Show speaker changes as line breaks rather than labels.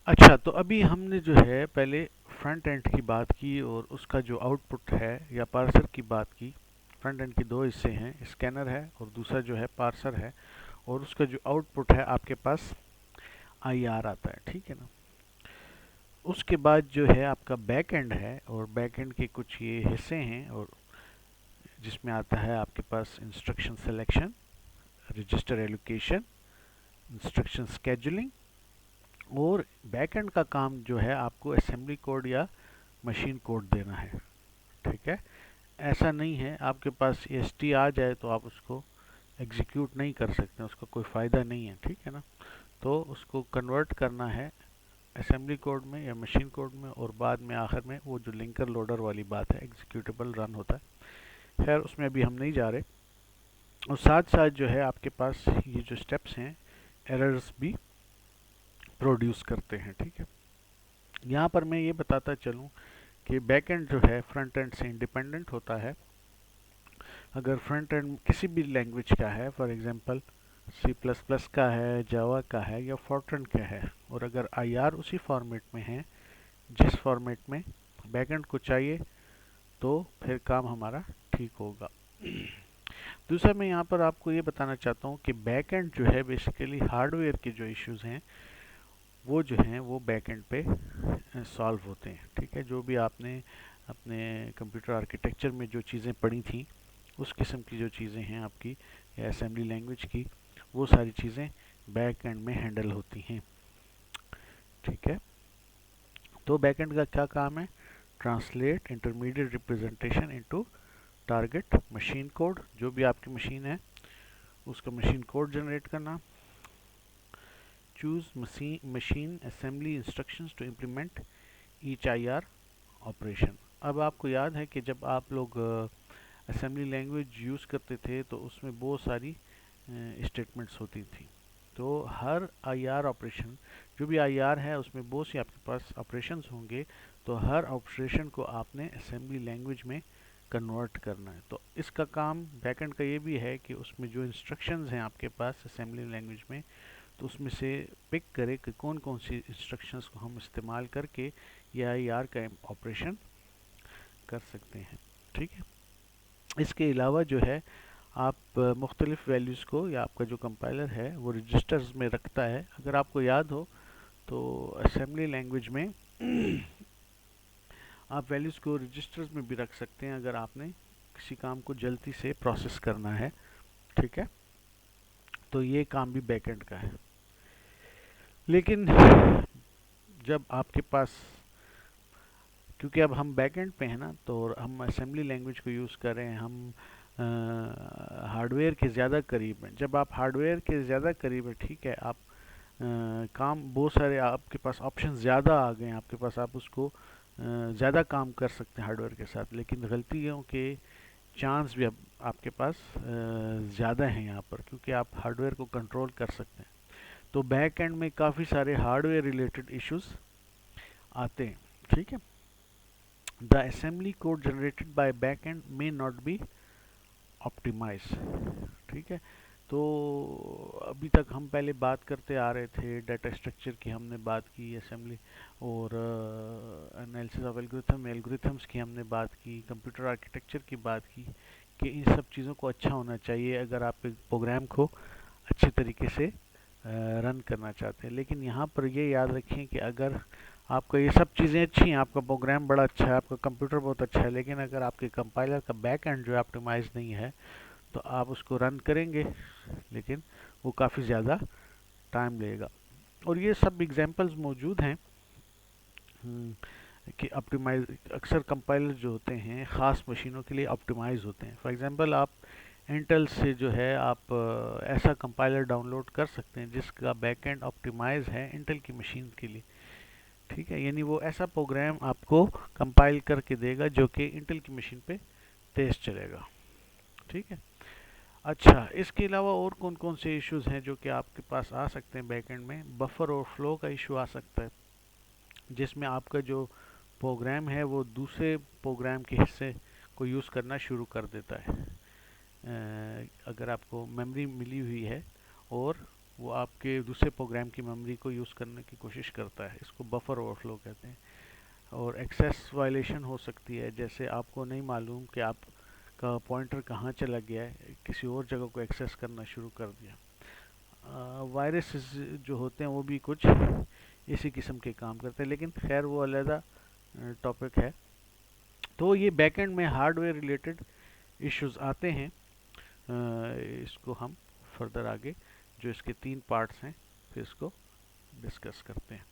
अच्छा, तो अभी हमने जो है पहले फ्रंट एंड की बात की और उसका जो आउटपुट है या पार्सर की बात की। फ्रंट एंड के दो हिस्से हैं, स्कैनर है और दूसरा जो है पार्सर है। और उसका जो आउटपुट है आपके पास आईआर आता है, ठीक है ना। उसके बाद जो है आपका बैक एंड है और बैक एंड के कुछ ये हिस्से हैं और जिसमें आता है आपके पास instruction selection, register allocation, instruction scheduling. और बैक एंड का काम जो है आपको असेंबली कोड या मशीन कोड देना है, ठीक है। ऐसा नहीं है आपके पास एसटी आ जाए तो आप उसको एग्जीक्यूट नहीं कर सकते, उसका कोई फ़ायदा नहीं है, ठीक है ना। तो उसको कन्वर्ट करना है असेंबली कोड में या मशीन कोड में और बाद में आखिर में वो जो लिंकर लोडर वाली बात है एग्जीक्यूटेबल रन होता है। खैर उसमें अभी हम नहीं जा रहे। और साथ साथ जो है आपके पास ये जो स्टेप्स हैं एरर्स भी प्रोड्यूस करते हैं, ठीक है। यहाँ पर मैं ये बताता चलूँ कि बैक एंड जो है फ्रंट एंड से इंडिपेंडेंट होता है। अगर फ्रंट एंड किसी भी लैंग्वेज का है, for example C plus plus का है, जावा का है या फोर्ट्रन का है, और अगर आईआर उसी फॉर्मेट में है जिस फॉर्मेट में बैकएंड को चाहिए, तो फिर काम हमारा ठीक होगा। दूसरा मैं यहाँ पर आपको ये बताना चाहता हूँ कि बैकएंड जो है बेसिकली हार्डवेयर के जो इश्यूज हैं वो जो हैं वो बैकएंड पे सॉल्व होते हैं, ठीक है। जो भी आपने अपने कंप्यूटर आर्किटेक्चर में जो चीज़ें पढ़ी थी उस किस्म की जो चीज़ें हैं आपकी या असेंबली लैंग्वेज की, वो सारी चीज़ें बैक एंड में हैंडल होती हैं, ठीक है। तो बैक एंड का क्या काम है? Translate intermediate representation into target machine code. जो भी आपकी मशीन है उसका मशीन कोड जनरेट करना। Choose machine assembly instructions to implement each IR operation. अब आपको याद है कि जब आप लोग असेंबली लैंग्वेज यूज़ करते थे तो उसमें बहुत सारी स्टेटमेंट्स होती थी। तो हर आईआर ऑपरेशन, जो भी आईआर है उसमें बहुत सी आपके पास ऑपरेशंस होंगे, तो हर ऑपरेशन को आपने असेंबली लैंग्वेज में कन्वर्ट करना है। तो इसका काम बैकएंड का ये भी है कि उसमें जो इंस्ट्रक्शंस हैं आपके पास असेंबली लैंग्वेज में, तो उसमें से पिक करे कि कौन कौन सी इंस्ट्रक्शंस को हम इस्तेमाल करके ये आईआर का ऑपरेशन कर सकते हैं, ठीक है। इसके अलावा जो है आप मुख्तलिफ वैल्यूज़ को या आपका जो कंपाइलर है वो रजिस्टर्स में रखता है। अगर आपको याद हो तो असेंबली लैंग्वेज में आप वैल्यूज़ को रजिस्टर्स में भी रख सकते हैं अगर आपने किसी काम को जल्दी से प्रोसेस करना है, ठीक है। तो ये काम भी बैकएंड का है। लेकिन जब आपके पास, क्योंकि अब हम बैकएंड पे हैं ना, तो हम असेंबली लैंग्वेज को यूज़ कर रहे हैं, हम हार्डवेयर के ज़्यादा करीब हैं। जब आप हार्डवेयर के ज़्यादा करीब है, ठीक है, आप काम बहुत सारे आपके पास ऑप्शन ज़्यादा आ गए हैं आपके पास, आप उसको ज़्यादा काम कर सकते हैं हार्डवेयर के साथ, लेकिन गलतियों के चांस भी अब आपके पास ज़्यादा हैं यहाँ पर, क्योंकि आप हार्डवेयर को कंट्रोल कर सकते हैं। तो बैक एंड में काफ़ी सारे हार्डवेयर रिलेटेड इश्यूज आते हैं, ठीक है। The assembly code generated by back end may not be optimize, ठीक है। तो अभी तक हम पहले बात करते आ रहे थे डाटा स्ट्रक्चर की, हमने बात की असेंबली और एनालिसिस ऑफ एल्गोरिथम्स की हमने बात की, कंप्यूटर आर्किटेक्चर की बात की कि इन सब चीज़ों को अच्छा होना चाहिए अगर आप एक प्रोग्राम को अच्छे तरीके से रन करना चाहते हैं। लेकिन यहाँ पर ये याद रखें कि अगर आपका ये सब चीज़ें अच्छी हैं, आपका प्रोग्राम बड़ा अच्छा है, आपका कंप्यूटर बहुत अच्छा है, लेकिन अगर आपके कंपाइलर का बैक एंड जो है ऑप्टिमाइज नहीं है, तो आप उसको रन करेंगे लेकिन वो काफ़ी ज़्यादा टाइम लेगा। और ये सब एग्जांपल्स मौजूद हैं कि ऑप्टिमाइज, अक्सर कंपाइलर जो होते हैं ख़ास मशीनों के लिए ऑप्टिमाइज होते हैं। फॉर एग्जांपल आप इंटेल से जो है आप ऐसा कंपाइलर डाउनलोड कर सकते हैं जिसका बैकएंड ऑप्टिमाइज है इंटेल की मशीन के लिए, ठीक है। यानी वो ऐसा प्रोग्राम आपको कंपाइल करके देगा जो कि इंटेल की मशीन पे तेज चलेगा, ठीक है। अच्छा, इसके अलावा और कौन कौन से इश्यूज हैं जो कि आपके पास आ सकते हैं बैकएंड में? बफर ओवरफ्लो का इशू आ सकता है, जिसमें आपका जो प्रोग्राम है वो दूसरे प्रोग्राम के हिस्से को यूज़ करना शुरू कर देता है। अगर आपको मेमोरी मिली हुई है और वो आपके दूसरे प्रोग्राम की मेमोरी को यूज़ करने की कोशिश करता है। इसको बफर ओवरफ्लो कहते हैं। और एक्सेस वायलेशन हो सकती है, जैसे आपको नहीं मालूम कि आपका पॉइंटर कहाँ चला गया है, किसी और जगह को एक्सेस करना शुरू कर दिया। वायरस जो होते हैं वो भी कुछ इसी किस्म के काम करते हैं, लेकिन खैर वो अलग टॉपिक है। तो ये बैकएंड में हार्डवेयर रिलेटेड इश्यूज आते हैं। इसको हम फर्दर आगे जो इसके 3 पार्ट्स हैं फिर इसको डिस्कस करते हैं।